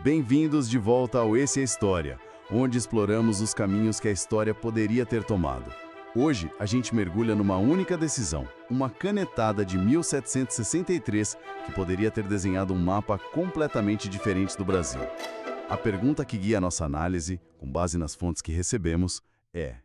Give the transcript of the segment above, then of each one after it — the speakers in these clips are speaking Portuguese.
Bem-vindos de volta ao Esse é História, onde exploramos os caminhos que a história poderia ter tomado. Hoje, a gente mergulha numa única decisão, uma canetada de 1763 que poderia ter desenhado um mapa completamente diferente do Brasil. A pergunta que guia a nossa análise, com base nas fontes que recebemos, é: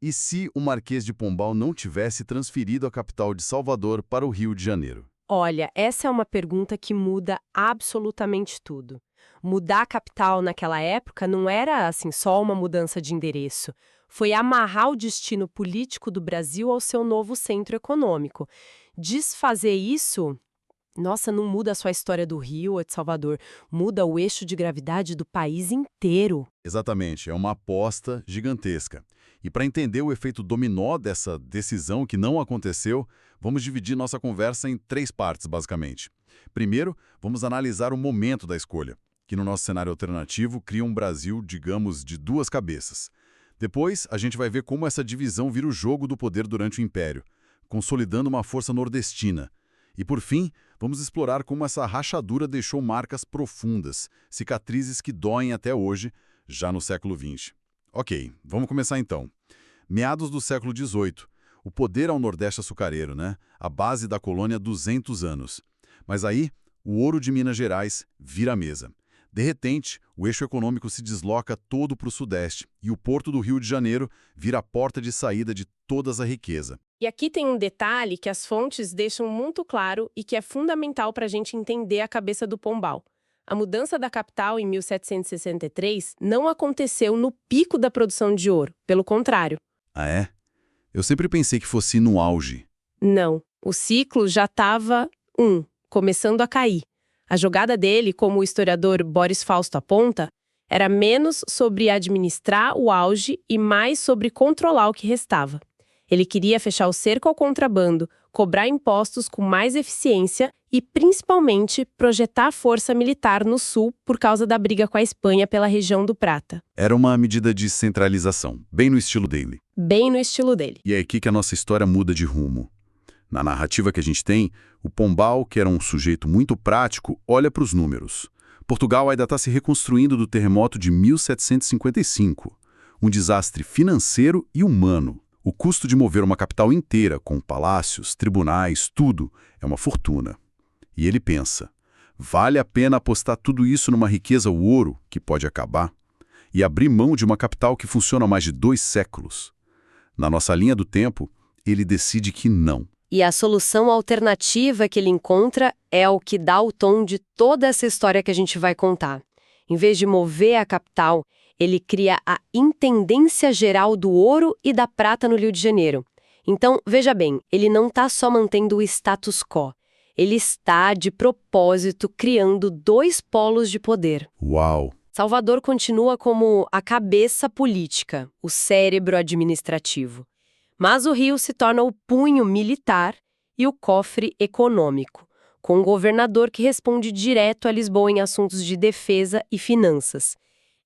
e se o Marquês de Pombal não tivesse transferido a capital de Salvador para o Rio de Janeiro? Olha, essa é uma pergunta que muda absolutamente tudo. Mudar a capital naquela época não era, assim, só uma mudança de endereço. Foi amarrar o destino político do Brasil ao seu novo centro econômico. Desfazer isso, nossa, não muda só a história do Rio ou de Salvador, muda o eixo de gravidade do país inteiro. Exatamente, é uma aposta gigantesca. E para entender o efeito dominó dessa decisão que não aconteceu, vamos dividir nossa conversa em 3 partes, basicamente. Primeiro, vamos analisar o momento da escolha, que no nosso cenário alternativo cria um Brasil, digamos, de 2 cabeças. Depois, a gente vai ver como essa divisão vira o jogo do poder durante o Império, consolidando uma força nordestina. E por fim, vamos explorar como essa rachadura deixou marcas profundas, cicatrizes que doem até hoje, já no século XX. Ok, vamos começar então. Meados do século XVIII, o poder ao Nordeste açucareiro, né? A base da colônia há 200 anos. Mas aí, o ouro de Minas Gerais vira a mesa. De repente, o eixo econômico se desloca todo para o Sudeste e o Porto do Rio de Janeiro vira a porta de saída de toda essa riqueza. E aqui tem um detalhe que as fontes deixam muito claro e que é fundamental para a gente entender a cabeça do Pombal. A mudança da capital em 1763 não aconteceu no pico da produção de ouro, pelo contrário. Ah, é? Eu sempre pensei que fosse no auge. Não, o ciclo já estava, começando a cair. A jogada dele, como o historiador Boris Fausto aponta, era menos sobre administrar o auge e mais sobre controlar o que restava. Ele queria fechar o cerco ao contrabando, cobrar impostos com mais eficiência e, principalmente, projetar força militar no sul por causa da briga com a Espanha pela região do Prata. Era uma medida de centralização, bem no estilo dele. Bem no estilo dele. E é aqui que a nossa história muda de rumo. Na narrativa que a gente tem, o Pombal, que era um sujeito muito prático, olha para os números. Portugal ainda está se reconstruindo do terremoto de 1755. Um desastre financeiro e humano. O custo de mover uma capital inteira, com palácios, tribunais, tudo, é uma fortuna. E ele pensa, vale a pena apostar tudo isso numa riqueza o ouro, que pode acabar, e abrir mão de uma capital que funciona há mais de 2 séculos? Na nossa linha do tempo, ele decide que não. E a solução alternativa que ele encontra é o que dá o tom de toda essa história que a gente vai contar. Em vez de mover a capital, ele cria a Intendência Geral do Ouro e da Prata no Rio de Janeiro. Então, veja bem, ele não está só mantendo o status quo. Ele está, de propósito, criando 2 polos de poder. Uau! Salvador continua como a cabeça política, o cérebro administrativo. Mas o Rio se torna o punho militar e o cofre econômico, com um governador que responde direto a Lisboa em assuntos de defesa e finanças.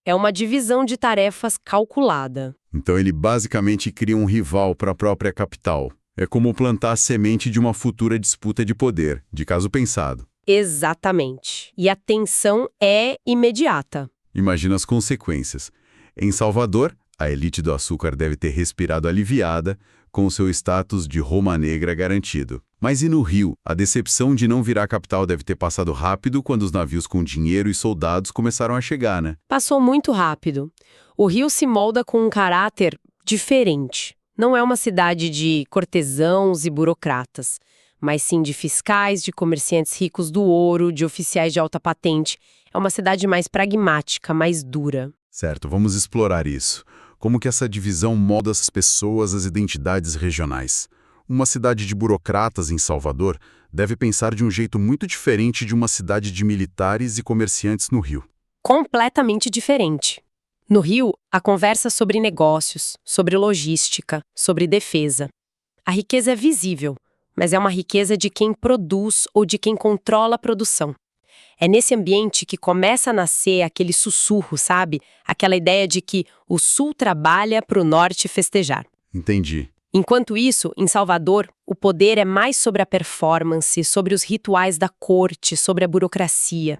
É uma divisão de tarefas calculada. Então ele basicamente cria um rival para a própria capital. É como plantar a semente de uma futura disputa de poder, de caso pensado. Exatamente. E a tensão é imediata. Imagina as consequências. Em Salvador, a elite do açúcar deve ter respirado aliviada, com seu status de Roma Negra garantido. Mas e no Rio? A decepção de não virar capital deve ter passado rápido quando os navios com dinheiro e soldados começaram a chegar, né? Passou muito rápido. O Rio se molda com um caráter diferente. Não é uma cidade de cortesãos e burocratas, mas sim de fiscais, de comerciantes ricos do ouro, de oficiais de alta patente. É uma cidade mais pragmática, mais dura. Certo, vamos explorar isso. Como que essa divisão molda as pessoas, as identidades regionais. Uma cidade de burocratas em Salvador deve pensar de um jeito muito diferente de uma cidade de militares e comerciantes no Rio. Completamente diferente. No Rio, a conversa é sobre negócios, sobre logística, sobre defesa. A riqueza é visível, mas é uma riqueza de quem produz ou de quem controla a produção. É nesse ambiente que começa a nascer aquele sussurro, sabe? Aquela ideia de que o Sul trabalha para o Norte festejar. Entendi. Enquanto isso, em Salvador, o poder é mais sobre a performance, sobre os rituais da corte, sobre a burocracia.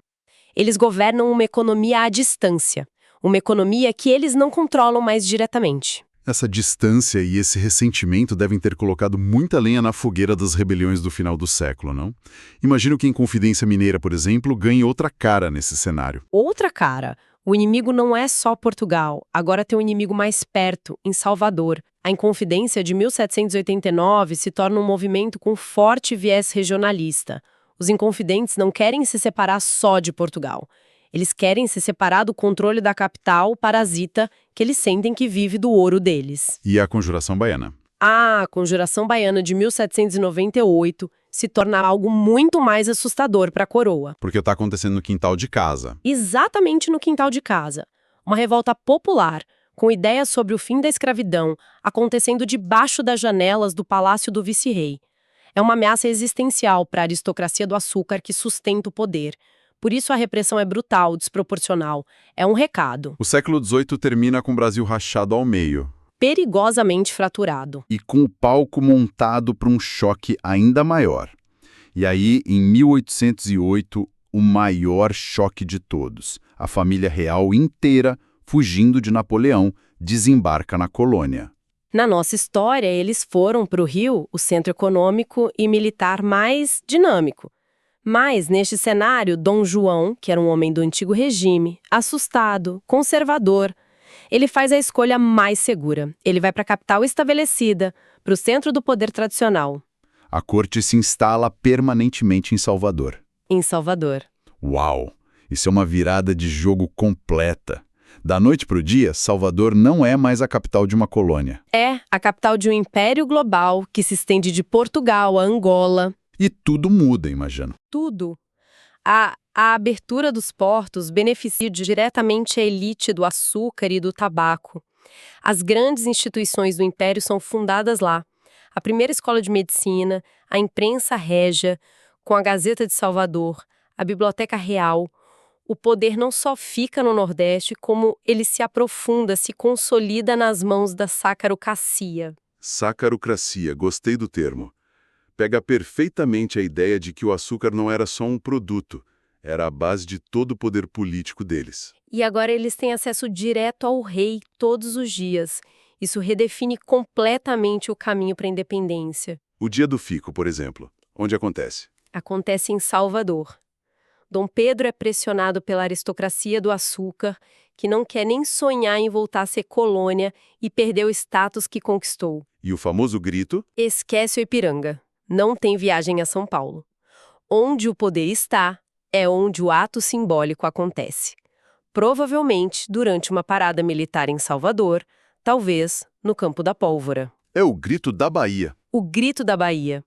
Eles governam uma economia à distância, uma economia que eles não controlam mais diretamente. Essa distância e esse ressentimento devem ter colocado muita lenha na fogueira das rebeliões do final do século, não? Imagino que a Inconfidência Mineira, por exemplo, ganhe outra cara nesse cenário. Outra cara, o inimigo não é só Portugal, agora tem um inimigo mais perto, em Salvador. A Inconfidência de 1789 se torna um movimento com forte viés regionalista. Os inconfidentes não querem se separar só de Portugal. Eles querem se separar do controle da capital parasita que eles sentem que vive do ouro deles. E a Conjuração Baiana? A Conjuração Baiana de 1798 se torna algo muito mais assustador para a coroa. Porque está acontecendo no quintal de casa. Exatamente no quintal de casa. Uma revolta popular, com ideias sobre o fim da escravidão, acontecendo debaixo das janelas do palácio do vice-rei. É uma ameaça existencial para a aristocracia do açúcar que sustenta o poder. Por isso a repressão é brutal, desproporcional. É um recado. O século XVIII termina com o Brasil rachado ao meio. Perigosamente fraturado. E com o palco montado para um choque ainda maior. E aí, em 1808, o maior choque de todos. A família real inteira, fugindo de Napoleão, desembarca na colônia. Na nossa história, eles foram para o Rio, o centro econômico e militar mais dinâmico. Mas, neste cenário, Dom João, que era um homem do antigo regime, assustado, conservador, ele faz a escolha mais segura. Ele vai para a capital estabelecida, para o centro do poder tradicional. A corte se instala permanentemente em Salvador. Em Salvador. Uau! Isso é uma virada de jogo completa. Da noite para o dia, Salvador não é mais a capital de uma colônia. É a capital de um império global que se estende de Portugal a Angola. E tudo muda, imagino. Tudo. A abertura dos portos beneficia diretamente a elite do açúcar e do tabaco. As grandes instituições do império são fundadas lá. A primeira escola de medicina, a imprensa régia, com a Gazeta de Salvador, a Biblioteca Real. O poder não só fica no Nordeste, como ele se aprofunda, se consolida nas mãos da sacarocracia. Sacarocracia, gostei do termo. Pega perfeitamente a ideia de que o açúcar não era só um produto, era a base de todo o poder político deles. E agora eles têm acesso direto ao rei todos os dias. Isso redefine completamente o caminho para a independência. O Dia do Fico, por exemplo, onde acontece? Acontece em Salvador. Dom Pedro é pressionado pela aristocracia do açúcar, que não quer nem sonhar em voltar a ser colônia e perder o status que conquistou. E o famoso grito? Esquece o Ipiranga. Não tem viagem a São Paulo. Onde o poder está, é onde o ato simbólico acontece. Provavelmente durante uma parada militar em Salvador, talvez no Campo da Pólvora. É o grito da Bahia. O grito da Bahia.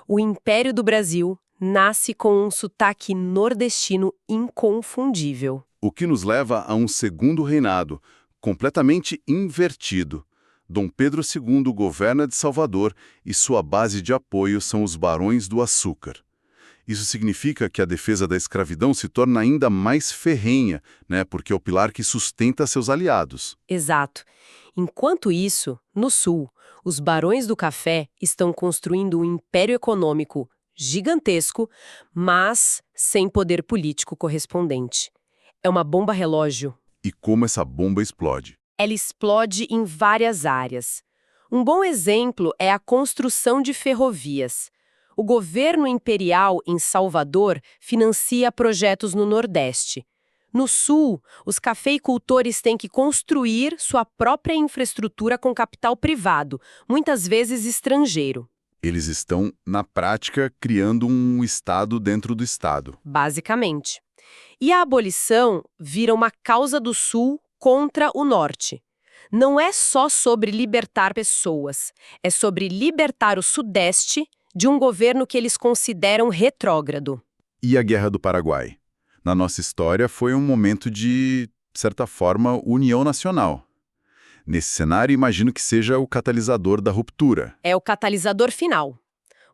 O Império do Brasil nasce com um sotaque nordestino inconfundível. O que nos leva a um segundo reinado, completamente invertido. Dom Pedro II governa de Salvador e sua base de apoio são os Barões do Açúcar. Isso significa que a defesa da escravidão se torna ainda mais ferrenha, né? Porque é o pilar que sustenta seus aliados. Exato. Enquanto isso, no Sul, os Barões do Café estão construindo um império econômico gigantesco, mas sem poder político correspondente. É uma bomba relógio. E como essa bomba explode? Ela explode em várias áreas. Um bom exemplo é a construção de ferrovias. O governo imperial em Salvador financia projetos no Nordeste. No Sul, os cafeicultores têm que construir sua própria infraestrutura com capital privado, muitas vezes estrangeiro. Eles estão, na prática, criando um Estado dentro do Estado. Basicamente. E a abolição vira uma causa do Sul contra o Norte. Não é só sobre libertar pessoas, é sobre libertar o Sudeste de um governo que eles consideram retrógrado. E a Guerra do Paraguai? Na nossa história, foi um momento de certa forma, união nacional. Nesse cenário, imagino que seja o catalisador da ruptura. É o catalisador final.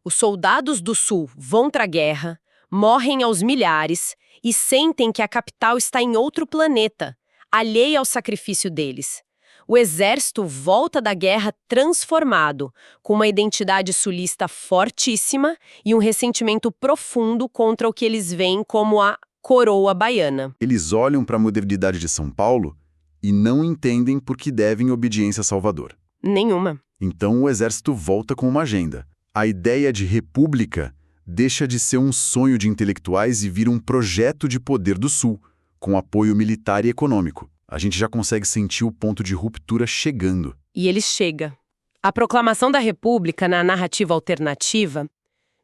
Os soldados do Sul vão para a guerra, morrem aos milhares e sentem que a capital está em outro planeta, alheia ao sacrifício deles. O exército volta da guerra transformado, com uma identidade sulista fortíssima e um ressentimento profundo contra o que eles veem como a coroa baiana. Eles olham para a modernidade de São Paulo e não entendem por que devem obediência a Salvador. Nenhuma. Então o exército volta com uma agenda. A ideia de república deixa de ser um sonho de intelectuais e vira um projeto de poder do Sul, com apoio militar e econômico. A gente já consegue sentir o ponto de ruptura chegando. E ele chega. A proclamação da República na narrativa alternativa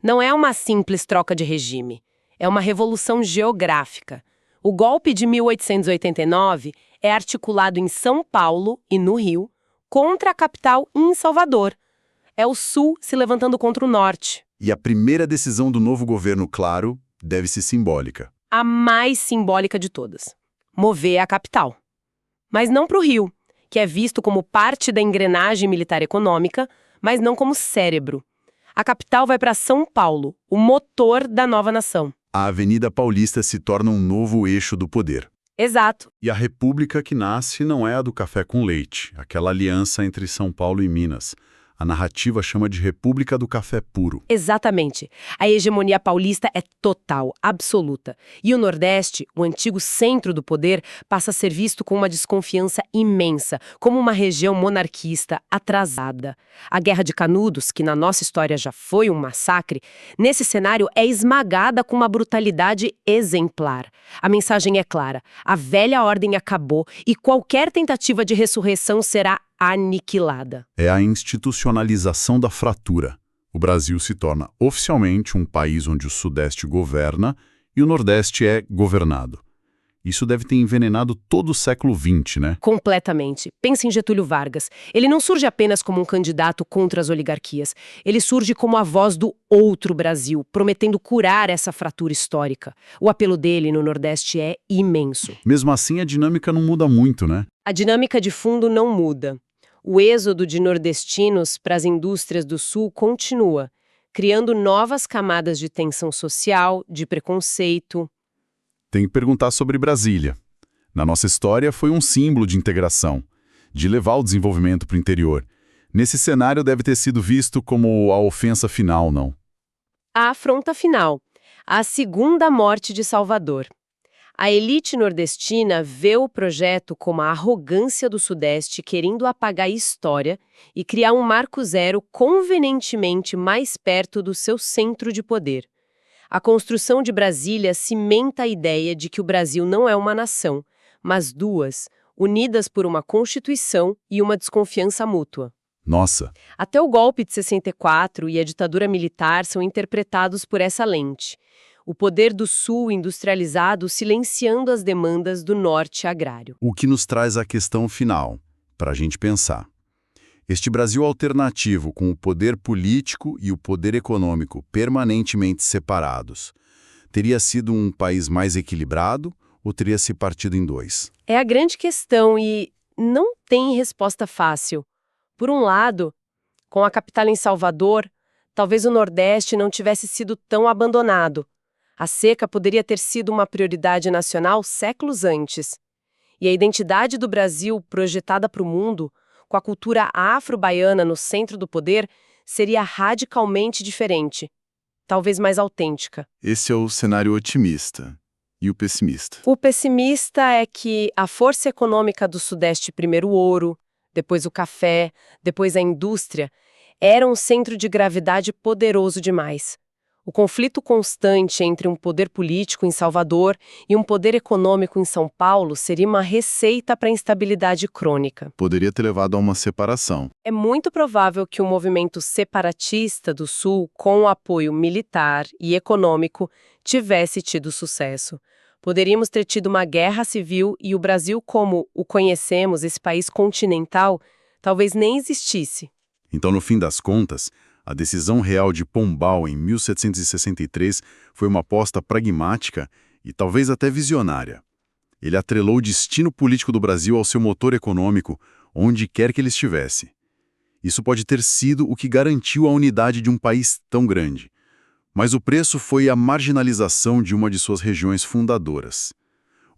não é uma simples troca de regime. É uma revolução geográfica. O golpe de 1889 é articulado em São Paulo e no Rio contra a capital em Salvador. É o Sul se levantando contra o Norte. E a primeira decisão do novo governo, claro, deve ser simbólica. A mais simbólica de todas. Mover a capital. Mas não para o Rio, que é visto como parte da engrenagem militar econômica, mas não como cérebro. A capital vai para São Paulo, o motor da nova nação. A Avenida Paulista se torna um novo eixo do poder. Exato. E a república que nasce não é a do café com leite, aquela aliança entre São Paulo e Minas. A narrativa chama de República do Café Puro. Exatamente. A hegemonia paulista é total, absoluta. E o Nordeste, o antigo centro do poder, passa a ser visto com uma desconfiança imensa, como uma região monarquista atrasada. A Guerra de Canudos, que na nossa história já foi um massacre, nesse cenário é esmagada com uma brutalidade exemplar. A mensagem é clara: a velha ordem acabou e qualquer tentativa de ressurreição será aniquilada. É a institucionalização da fratura. O Brasil se torna oficialmente um país onde o Sudeste governa e o Nordeste é governado. Isso deve ter envenenado todo o século XX, né? Completamente. Pense em Getúlio Vargas. Ele não surge apenas como um candidato contra as oligarquias. Ele surge como a voz do outro Brasil, prometendo curar essa fratura histórica. O apelo dele no Nordeste é imenso. Mesmo assim, a dinâmica não muda muito, né? A dinâmica de fundo não muda. O êxodo de nordestinos para as indústrias do Sul continua, criando novas camadas de tensão social, de preconceito. Tem que perguntar sobre Brasília. Na nossa história, foi um símbolo de integração, de levar o desenvolvimento para o interior. Nesse cenário, deve ter sido visto como a ofensa final, não? A afronta final, a segunda morte de Salvador. A elite nordestina vê o projeto como a arrogância do Sudeste querendo apagar a história e criar um marco zero convenientemente mais perto do seu centro de poder. A construção de Brasília cimenta a ideia de que o Brasil não é uma nação, mas duas, unidas por uma Constituição e uma desconfiança mútua. Nossa! Até o golpe de 64 e a ditadura militar são interpretados por essa lente. O poder do Sul industrializado silenciando as demandas do Norte agrário. O que nos traz a questão final, para a gente pensar. Este Brasil alternativo, com o poder político e o poder econômico permanentemente separados, teria sido um país mais equilibrado ou teria se partido em dois? É a grande questão e não tem resposta fácil. Por um lado, com a capital em Salvador, talvez o Nordeste não tivesse sido tão abandonado. A seca poderia ter sido uma prioridade nacional séculos antes. E a identidade do Brasil projetada para o mundo, com a cultura afro-baiana no centro do poder, seria radicalmente diferente, talvez mais autêntica. Esse é o cenário otimista. E o pessimista? O pessimista é que a força econômica do Sudeste, primeiro o ouro, depois o café, depois a indústria, era um centro de gravidade poderoso demais. O conflito constante entre um poder político em Salvador e um poder econômico em São Paulo seria uma receita para a instabilidade crônica. Poderia ter levado a uma separação. É muito provável que o movimento separatista do Sul, com o apoio militar e econômico, tivesse tido sucesso. Poderíamos ter tido uma guerra civil e o Brasil, como o conhecemos, esse país continental, talvez nem existisse. Então, no fim das contas, a decisão real de Pombal em 1763 foi uma aposta pragmática e talvez até visionária. Ele atrelou o destino político do Brasil ao seu motor econômico, onde quer que ele estivesse. Isso pode ter sido o que garantiu a unidade de um país tão grande. Mas o preço foi a marginalização de uma de suas regiões fundadoras.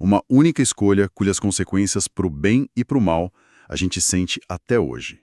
Uma única escolha cujas consequências para o bem e para o mal a gente sente até hoje.